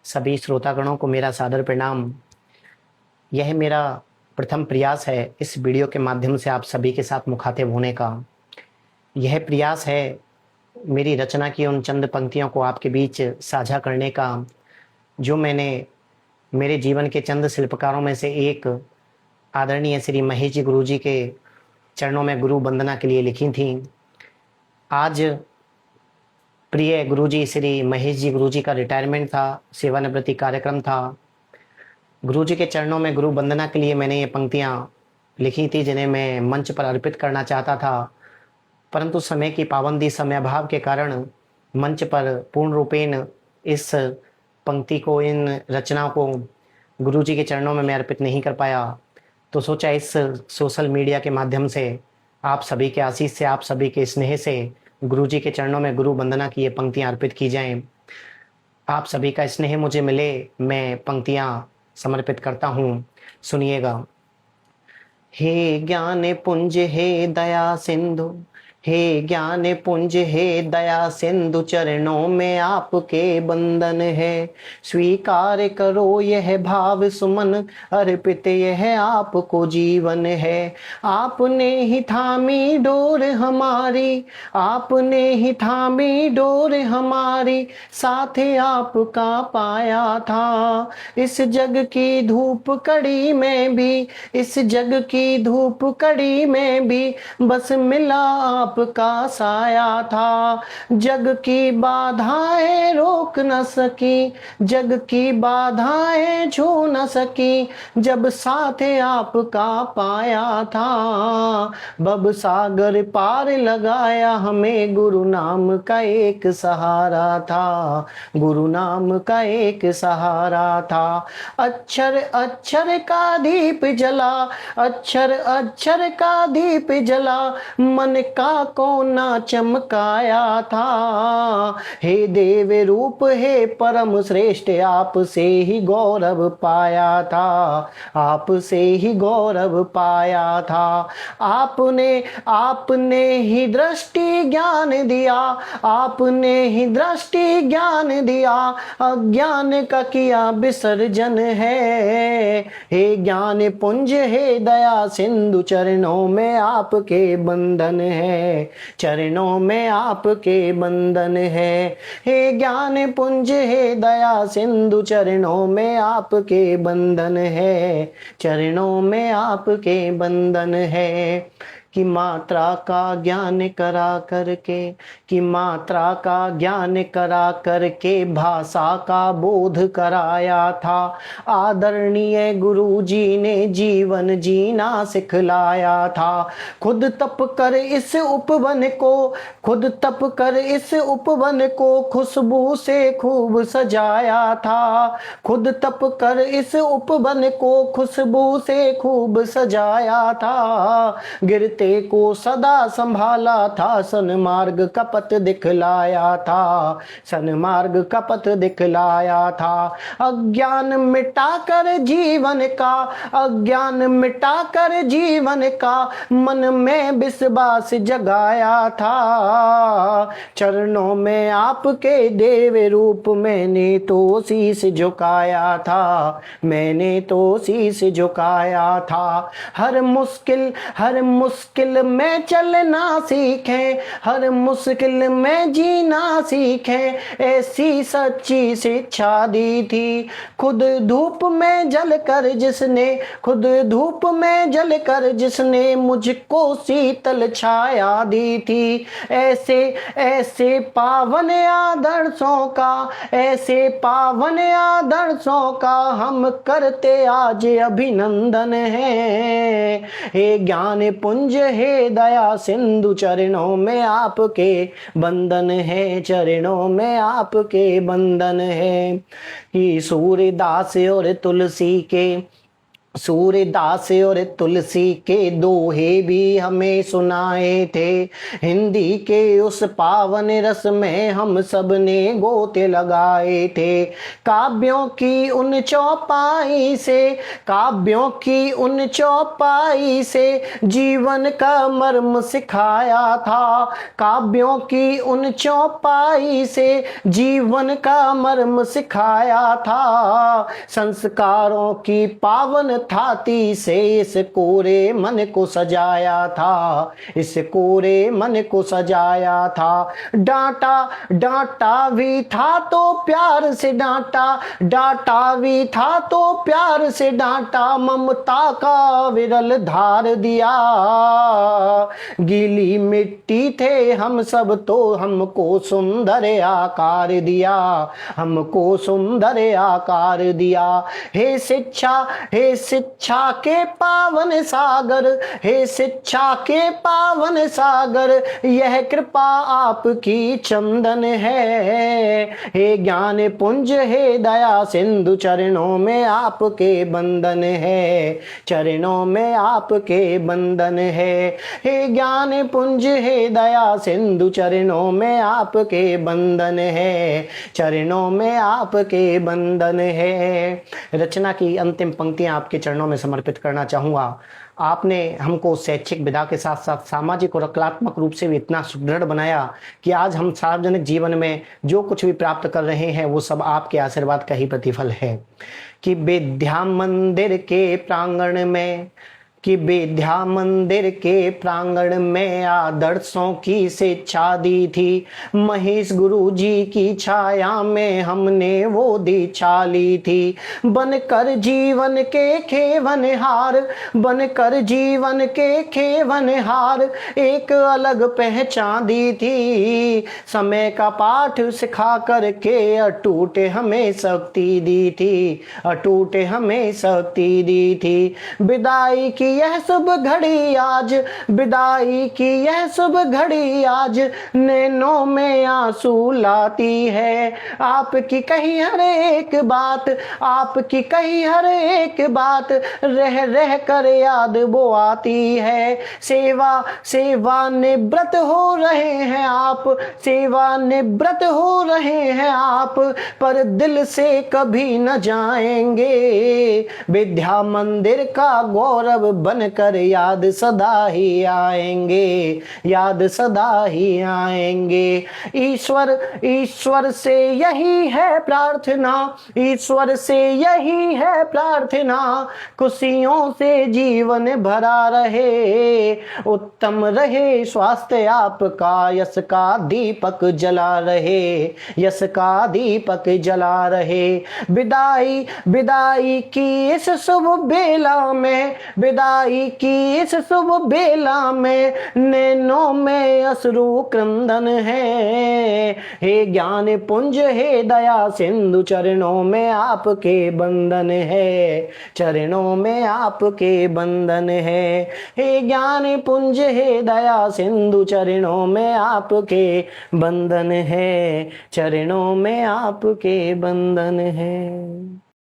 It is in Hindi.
सभी श्रोतागणों को मेरा सादर प्रणाम। यह मेरा प्रथम प्रयास है इस वीडियो के माध्यम से आप सभी के साथ मुखातिब होने का। यह प्रयास है मेरी रचना की उन चंद पंक्तियों को आपके बीच साझा करने का, जो मैंने मेरे जीवन के चंद शिल्पकारों में से एक आदरणीय श्री महेश जी गुरु जी के चरणों में गुरु वंदना के लिए लिखी थी। आज प्रिय गुरुजी श्री महेश जी गुरुजी का रिटायरमेंट था, सेवानिवृत्ति कार्यक्रम था। गुरुजी के चरणों में गुरु वंदना के लिए मैंने ये पंक्तियाँ लिखी थी, जिन्हें मैं मंच पर अर्पित करना चाहता था, परंतु समय की पाबंदी, समयाभाव के कारण मंच पर पूर्ण रूपेण इस पंक्ति को, इन रचनाओं को गुरुजी के चरणों में मैं अर्पित नहीं कर पाया। तो सोचा इस सोशल मीडिया के माध्यम से आप सभी के आशीष से, आप सभी के स्नेह से गुरुजी के चरणों में गुरु वंदना की ये पंक्तियाँ अर्पित की जाएं। आप सभी का स्नेह मुझे मिले, मैं पंक्तियाँ समर्पित करता हूँ। सुनिएगा। हे ज्ञान पुंज हे दया सिंधु, हे ज्ञान पुंज हे दया सिंधु, चरणों में आपके बंधन है। स्वीकार करो यह भाव सुमन, अर्पित यह आपको जीवन है। आपने ही थामी डोर हमारी, आपने ही थामी डोर हमारी, साथ आपका पाया था। इस जग की धूप कड़ी में भी, इस जग की धूप कड़ी में भी, बस मिला आपका साया था। जग की बाधाएं रोक न सकी, जग की बाधाएं छू न सकी, जब साथ आपका पाया था। भव सागर पार लगाया हमें, गुरु नाम का एक सहारा था, गुरु नाम का एक सहारा था। अक्षर अक्षर का दीप जला, अक्षर अक्षर का दीप जला, मन का कोना चमकाया था। हे देव रूप हे परम श्रेष्ठ, आप से ही गौरव पाया था, आप से ही गौरव पाया था। आपने आपने ही दृष्टि ज्ञान दिया, आपने ही दृष्टि ज्ञान दिया, अज्ञान का किया विसर्जन है। हे ज्ञान पुंज हे दया सिंधु, चरणों में आपके बंधन है, चरणों में आपके बंधन है। हे ज्ञान पुंज हे दया सिंधु, चरणों में आपके बंधन है, चरणों में आपके बंधन है। कि मात्रा का ज्ञान करा करके, कि मात्रा का ज्ञान करा करके, भाषा का बोध कराया था। आदरणीय गुरु जी ने जीवन जीना सिखलाया था। खुद तप कर इस उपवन को, खुद तप कर इस उपवन को, खुशबू से खूब सजाया था। खुद तप कर इस उपवन को, खुशबू से खूब सजाया था। गिरते को सदा संभाला था, सन्मार्ग का पथ दिखलाया था, सन्मार्ग का पथ दिखलाया था। अज्ञान मिटाकर जीवन का, अज्ञान मिटाकर जीवन का, मन में विश्वास जगाया था। चरणों में आपके देव रूप मैंने तो शीश झुकाया था, मैंने तो शीश झुकाया था। हर मुश्किल में चलना सीखें, हर मुश्किल में जीना सीखें, ऐसी सच्ची शिक्षा दी थी। खुद धूप में जलकर जिसने, खुद धूप में जलकर जिसने, मुझको शीतल छाया दी थी। ऐसे ऐसे पावन आदर्शों का, ऐसे पावन आदर्शों का हम करते आज अभिनंदन है। हे ज्ञान पुंज हे दया सिंधु, चरणों में आपके बंधन है, चरणों में आपके बंधन है। कि सूर्यदास और तुलसी के सूरदास और तुलसी के दोहे भी हमें सुनाए थे। हिंदी के उस पावन रस में हम सब ने गोते लगाए थे। काव्यों की उन चौपाई से, काव्यों की उन चौपाई से जीवन का मर्म सिखाया था। काव्यों की उन चौपाई से जीवन का मर्म सिखाया था। संस्कारों की पावन थाती से इस कोरे मन को सजाया था, इस कोरे मन को सजाया था। डांटा डांटा भी था तो प्यार से डांटा, डांटा भी था तो प्यार से डांटा। ममता का विरल धार दिया, गीली मिट्टी थे हम सब तो हमको सुंदर आकार दिया, हमको सुंदर आकार दिया। हे शिक्षा, हे शिक्षा के पावन सागर, हे शिक्षा के पावन सागर, यह कृपा आपकी चंदन है। हे ज्ञान पुंज, हे दया सिंधु, चरणों में आपके बंधन है, चरणों में आपके बंधन है। हे ज्ञान पुंज, हे दया सिंधु, चरणों में आपके बंधन है, चरणों में आपके बंधन है। रचना की अंतिम पंक्तियां आपके चरणों में समर्पित करना चाहूँगा। आपने हमको शैक्षिक विधा के साथ साथ सामाजिक और कलात्मक रूप से भी इतना सुदृढ़ बनाया कि आज हम सार्वजनिक जीवन में जो कुछ भी प्राप्त कर रहे हैं वो सब आपके आशीर्वाद का ही प्रतिफल है। कि विद्या मंदिर के प्रांगण में, कि विद्या मंदिर के प्रांगण में आदर्शों की शिक्षा दी थी। महेश गुरु जी की छाया में हमने वो दीक्षा ली थी। बनकर जीवन के खेवनहार, बनकर जीवन के खेवनहार, एक अलग पहचान दी थी। समय का पाठ सिखा करके अटूट हमें शक्ति दी थी, अटूट हमें शक्ति दी थी। विदाई की यह शुभ घड़ी आज, विदाई की यह शुभ घड़ी आज, नैनों में आंसू लाती है। आपकी कही हर एक बात, आपकी कही हर एक बात, रह रह कर याद वो आती है। सेवा सेवा निवृत्त हो रहे हैं आप, सेवा निवृत्त हो रहे हैं आप, पर दिल से कभी न जाएंगे। विद्या मंदिर का गौरव बनकर याद सदा ही आएंगे, याद सदा ही आएंगे। ईश्वर ईश्वर से यही है प्रार्थना, ईश्वर से यही है प्रार्थना, खुशियों से जीवन भरा रहे, उत्तम रहे स्वास्थ्य आपका, यश का दीपक जला रहे, यश का दीपक जला रहे। विदाई विदाई की इस शुभ बेला में, विदाई की इस शुभ बेला में, नैनों में अश्रु क्रंदन है। हे ज्ञान पुंज, हे दया सिंधु, चरणों में आपके बंधन है, चरणों में आपके बंधन है। हे ज्ञान पुंज, हे दया सिंधु, चरणों में आपके बंधन है, चरणों में आपके बंधन है।